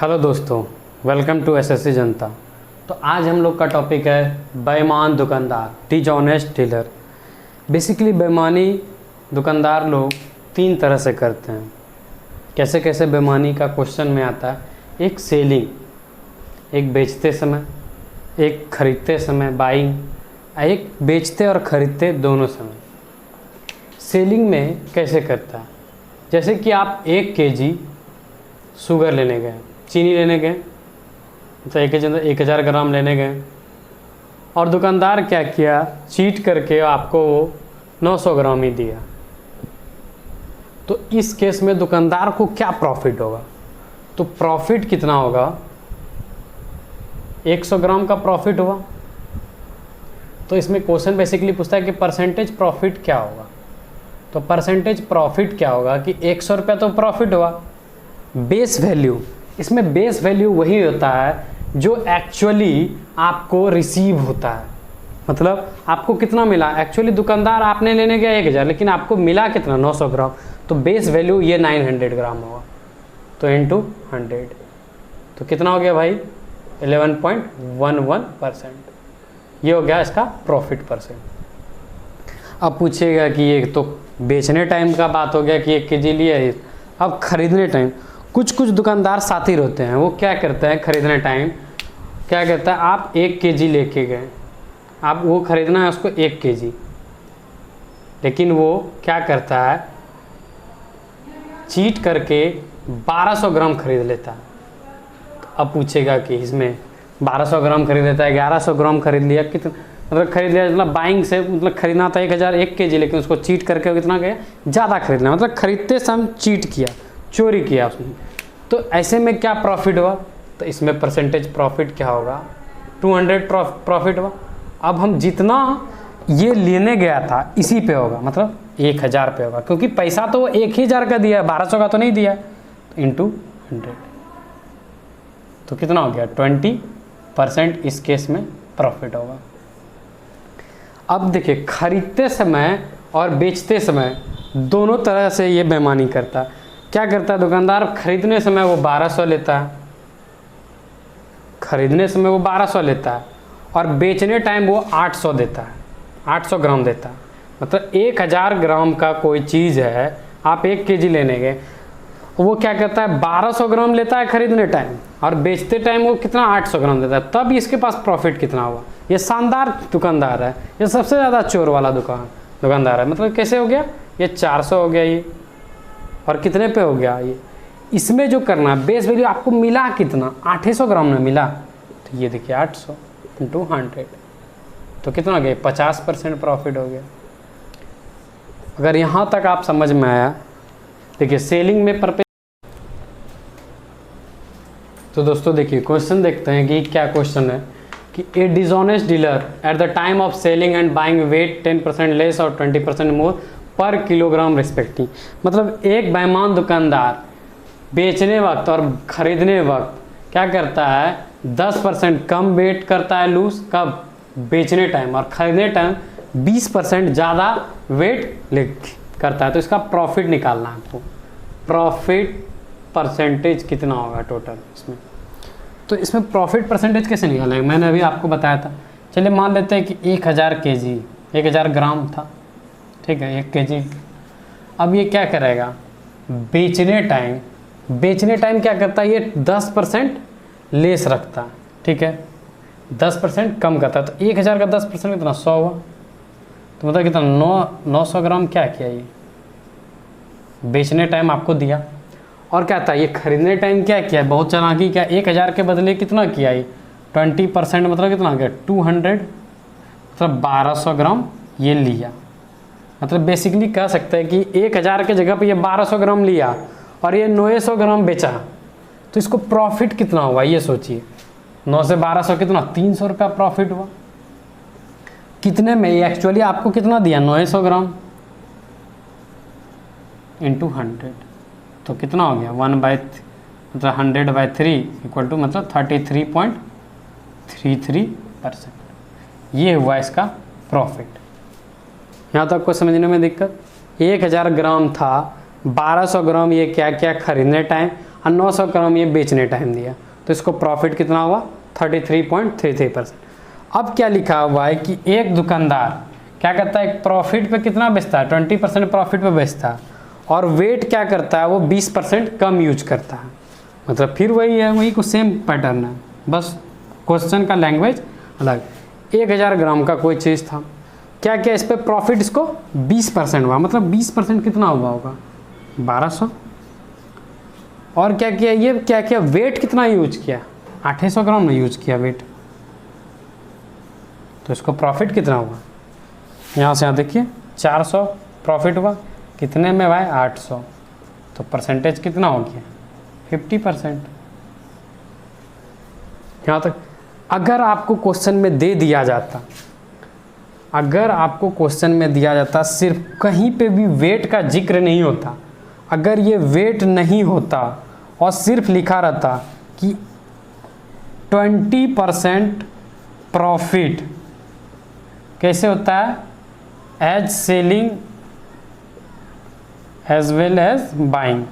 Hello दोस्तों, welcome to SSC जनता। तो आज हम लोग का टॉपिक है बेईमान दुकानदार, डिसऑनेस्ट डीलर। बेसिकली बेईमानी दुकानदार लोग तीन तरह से करते हैं। कैसे कैसे बेईमानी का क्वेश्चन में आता है। एक सेलिंग, एक बेचते समय, एक खरीदते समय बाइंग, एक बेचते और खरीदते दोनों समय। सेलिंग में कैसे करता है, जैसे कि आप 1 केजी शुगर लेने गए, चीनी लेने गए, तो 1000 ग्राम लेने गए और दुकानदार क्या किया, चीट करके आपको वो 900 ग्राम ही दिया। तो इस केस में दुकानदार को क्या प्रॉफिट होगा? तो प्रॉफिट कितना होगा? 100 ग्राम का प्रॉफिट हुआ। तो इसमें क्वेश्चन बेसिकली पूछता है कि परसेंटेज प्रॉफिट क्या होगा। तो परसेंटेज प्रॉफिट क्या होगा कि 100 रुपया तो प्रॉफिट हुआ। बेस वैल्यू, इसमें बेस वैल्यू वही होता है जो एक्चुअली आपको रिसीव होता है। मतलब आपको कितना मिला, एक्चुअली दुकानदार आपने लेने गया 1000, लेकिन आपको मिला कितना, 900 ग्राम। तो बेस वैल्यू ये 900 ग्राम होगा, तो इंटू 100, तो कितना हो गया भाई, 11.11%। ये हो गया इसका प्रॉफिट परसेंट। अब पूछेगा कि ये तो बेचने टाइम का बात हो गया कि 1 केजी लिया है। अब खरीदने टाइम कुछ दुकानदार साथी होते हैं, वो क्या करते हैं, खरीदने टाइम क्या कहता है, आप 1 केजी लेके गए, आप वो खरीदना है उसको 1 केजी, लेकिन वो क्या करता है, चीट करके 1200 ग्राम खरीद लेता है। तो अब पूछेगा कि इसमें 1200 ग्राम खरीद लेता है, 1100 ग्राम खरीद लिया, कितना मतलब खरीद लिया, मतलब बाइंग से मतलब खरीदना था 1000 1 केजी, लेकिन उसको चीट करके कितना गया, ज़्यादा खरीदना, मतलब खरीदते समय चीट किया, चोरी किया उसने। तो ऐसे में क्या प्रॉफिट हुआ? तो इसमें परसेंटेज प्रॉफिट क्या होगा, 200 प्रॉफिट हुआ। अब हम जितना ये लेने गया था इसी पे होगा, मतलब 1000 पे होगा, क्योंकि पैसा तो 1000 का दिया है, 1200 का तो नहीं दिया, तो इंटू 100, तो कितना हो गया, 20% इस केस में प्रॉफिट होगा। अब देखिए, खरीदते समय और बेचते समय दोनों तरह से ये बेईमानी करता है। क्या करता है दुकानदार, खरीदने समय वो 1200 लेता है, खरीदने समय वो 1200 लेता है, और बेचने टाइम वो 800 देता है, 800 ग्राम देता है। मतलब 1000 ग्राम का कोई चीज़ है, आप 1 केजी लेने गए, वो क्या करता है, 1200 ग्राम लेता है खरीदने टाइम, और बेचते टाइम वो कितना, 800 ग्राम देता है। तब इसके पास प्रॉफिट कितना हुआ। ये शानदार दुकानदार है, ये सबसे ज़्यादा चोर वाला दुकानदार है। मतलब कैसे हो गया, ये 400 हो गया ये, और कितने पे हो गया ये। इसमें जो करना है, बेस वैल्यू आपको मिला कितना, 800 ग्राम में मिला, तो ये देखिए 800 इंटू 100, तो कितना हो गया, 50% प्रॉफिट हो गया। अगर यहाँ तक आप समझ में आया, देखिए सेलिंग में तो दोस्तों देखिए क्वेश्चन देखते हैं कि क्या क्वेश्चन है कि a dishonest dealer at the time of selling and buying weight 10% less और 20% मोर पर किलोग्राम रिस्पेक्टिव। मतलब एक बेईमान दुकानदार बेचने वक्त और ख़रीदने वक्त क्या करता है, 10% कम वेट करता है लूज, कब, बेचने टाइम, और ख़रीदने टाइम 20% ज़्यादा वेट ले करता है। तो इसका प्रॉफिट निकालना है आपको, प्रॉफिट परसेंटेज कितना होगा टोटल इसमें। तो इसमें प्रॉफिट परसेंटेज कैसे निकालेंगे, मैंने अभी आपको बताया था। चलिए मान लेते हैं कि 1000 केजी, 1000 ग्राम था, ठीक है, 1 केजी। अब ये क्या करेगा, बेचने टाइम क्या करता है, ये 10% लेस रखता है, ठीक है, 10% कम करता है। तो 1000 का 10% कितना, 100 हुआ। तो मतलब कितना, 900 ग्राम क्या किया, ये बेचने टाइम आपको दिया। और क्या था, ये खरीदने टाइम क्या किया, बहुत चालाकी क्या, 1000 के बदले कितना किया, ये 20%, मतलब कितना गया, 200, मतलब 1200 ग्राम ये लिया। मतलब बेसिकली कह सकते हैं कि 1000 के जगह पे ये 1200 ग्राम लिया और ये 900 ग्राम बेचा। तो इसको प्रॉफिट कितना हुआ, ये सोचिए, 9 से 1200 कितना, 300 रुपया प्रॉफिट हुआ। कितने में, ये एक्चुअली आपको कितना दिया, 900 ग्राम इंटू 100, तो कितना हो गया, 1/मतलब 100/3 इक्वल टू मतलब 33.33%। ये हुआ इसका प्रॉफिट। यहाँ तक को समझने में दिक्कत, 1000 ग्राम था, 1200 ग्राम ये क्या क्या खरीदने टाइम और 900 ग्राम ये बेचने टाइम दिया, तो इसको प्रॉफिट कितना हुआ 33.33%। अब क्या लिखा हुआ है कि एक दुकानदार क्या करता है, प्रॉफिट पे कितना बेचता है, 20% प्रॉफिट पे बेचता है, और वेट क्या करता है वो 20% कम यूज करता है। मतलब फिर वही है, वही को सेम पैटर्न है, बस क्वेश्चन का लैंग्वेज अलग। 1000 ग्राम का कोई चीज़ था, क्या क्या इस पर प्रॉफिट इसको 20% हुआ, मतलब 20% कितना हुआ होगा 1200। और क्या किया, ये क्या किया, वेट कितना यूज किया 800 ग्राम ने यूज किया वेट, तो इसको प्रॉफिट कितना हुआ, यहाँ से यहाँ देखिए 400 प्रॉफिट हुआ, कितने में भाई 800, तो परसेंटेज कितना हो गया 50%। यहाँ तक अगर आपको क्वेश्चन में दे दिया जाता, अगर आपको क्वेश्चन में दिया जाता सिर्फ कहीं पे भी वेट का जिक्र नहीं होता, अगर ये वेट नहीं होता और सिर्फ लिखा रहता कि 20% प्रॉफिट कैसे होता है, as selling as well as buying,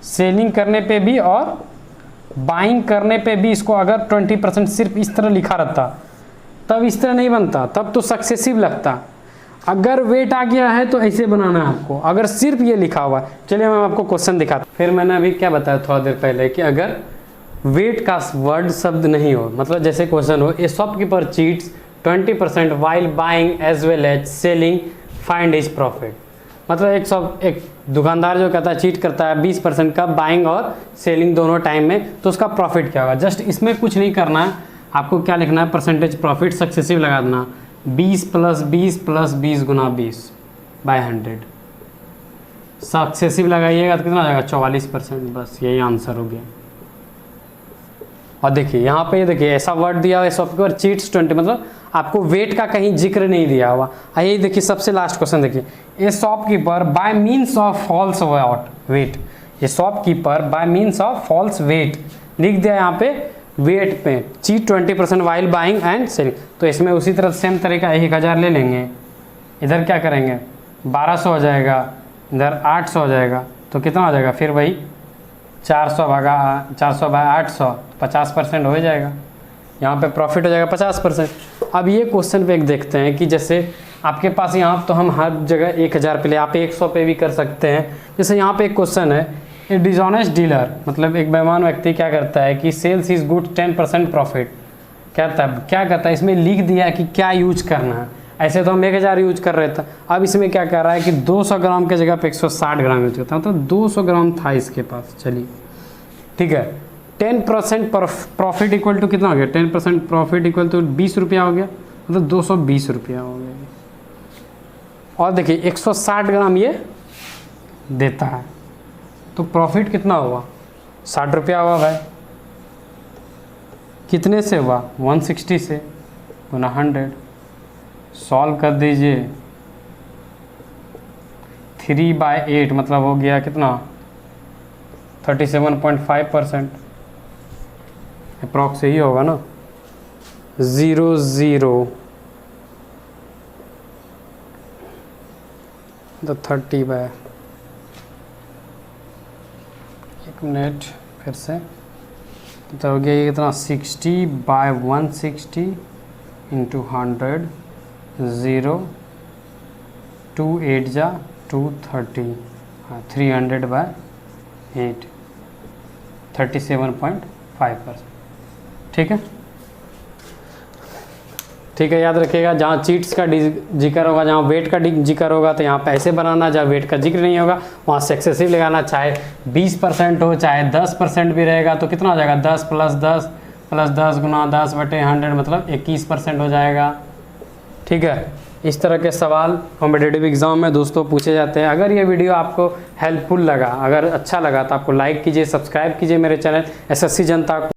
selling करने पे भी और बाइंग करने पे भी, इसको अगर 20% सिर्फ इस तरह लिखा रहता तब इस तरह नहीं बनता, तब तो सक्सेसिव लगता। अगर वेट आ गया है तो ऐसे बनाना है आपको, अगर सिर्फ ये लिखा हुआ है। चलिए मैं आपको क्वेश्चन दिखाता। फिर मैंने अभी क्या बताया थोड़ा देर पहले कि अगर वेट का वर्ड शब्द नहीं हो, मतलब जैसे क्वेश्चन हो, a shopkeeper cheats 20% while buying as well as selling, find his profit. मतलब एक दुकानदार जो कहता है चीट करता है 20% का बाइंग और सेलिंग दोनों टाइम में, तो उसका प्रॉफिट क्या होगा। जस्ट इसमें कुछ नहीं करना है आपको, क्या लिखना है, परसेंटेज प्रॉफिट सक्सेसिव लगा देना, 20 + 20 + 20 × 20/100 सक्सेसिव लगाइएगा तो कितना आ जाएगा 44%। बस यही आंसर हो गया। और देखिए यहाँ पे, देखिए ऐसा वर्ड दिया हुआ है शॉपकीपर चीट्स 20, मतलब आपको वेट का कहीं जिक्र नहीं दिया हुआ। यही देखिए सबसे लास्ट क्वेश्चन देखिए, a shopkeeper by means of false weight, ये shopkeeper by means of false weight लिख दिया यहाँ पे, वेट पे cheat 20% while buying and selling. तो इसमें उसी तरह सेम तरीका 1000 ले लेंगे, इधर क्या करेंगे 1200 हो जाएगा, इधर 800 हो जाएगा, तो कितना हो जाएगा फिर वही 400 बाय 800, 50% हो जाएगा। यहाँ पे प्रॉफिट हो जाएगा 50%। अब ये क्वेश्चन पे एक देखते हैं कि जैसे आपके पास यहाँ तो हम हर जगह 1000 पे ले, आप 100 पे भी कर सकते हैं। जैसे यहाँ पे एक क्वेश्चन है, ए डिसऑनेस्ट डीलर, मतलब एक बेईमान व्यक्ति क्या करता है कि सेल्स इज गुड 10% प्रॉफिट, क्या करता है, इसमें लिख दिया है कि क्या यूज करना है। ऐसे तो हम 1000 यूज कर रहे थे, अब इसमें क्या कर रहा है कि 200 ग्राम के जगह पे 160 ग्राम यूज करता है, मतलब 200 ग्राम था इसके पास। चलिए ठीक है, 10% प्रॉफिट इक्वल टू कितना हो गया, 10% प्रॉफिट इक्वल टू 20 रुपया हो गया, मतलब 220 रुपया हो गया। और देखिए 160 ग्राम ये देता है, तो प्रॉफिट कितना हुआ 60 रुपया हुआ भाई। कितने से हुआ 160 से, गुना 100, सॉल्व कर दीजिए 3/8, मतलब हो गया कितना 37.5%, अप्रॉक्स यही होगा ना, 0 तो 30 बाय, एक मिनट फिर से, तो हो गया ये कितना 60/160 × 100, 0 2 8 जा 230, 300/8, 37.5%। ठीक है, ठीक है, याद रखिएगा जहाँ चीट्स का जिक्र होगा, जहाँ वेट का जिक्र होगा तो यहाँ पैसे बनाना, जहाँ वेट का जिक्र नहीं होगा वहाँ सक्सेसिव लगाना, चाहे 20% हो चाहे 10% भी रहेगा तो कितना हो जाएगा 10 + 10 + 10 × 10/100, मतलब 21% हो जाएगा। ठीक है, इस तरह के सवाल कॉम्पिटिटिव एग्जाम में दोस्तों पूछे जाते हैं। अगर ये वीडियो आपको हेल्पफुल लगा, अगर अच्छा लगा तो आपको लाइक कीजिए, सब्सक्राइब कीजिए मेरे चैनल SSC जनता को।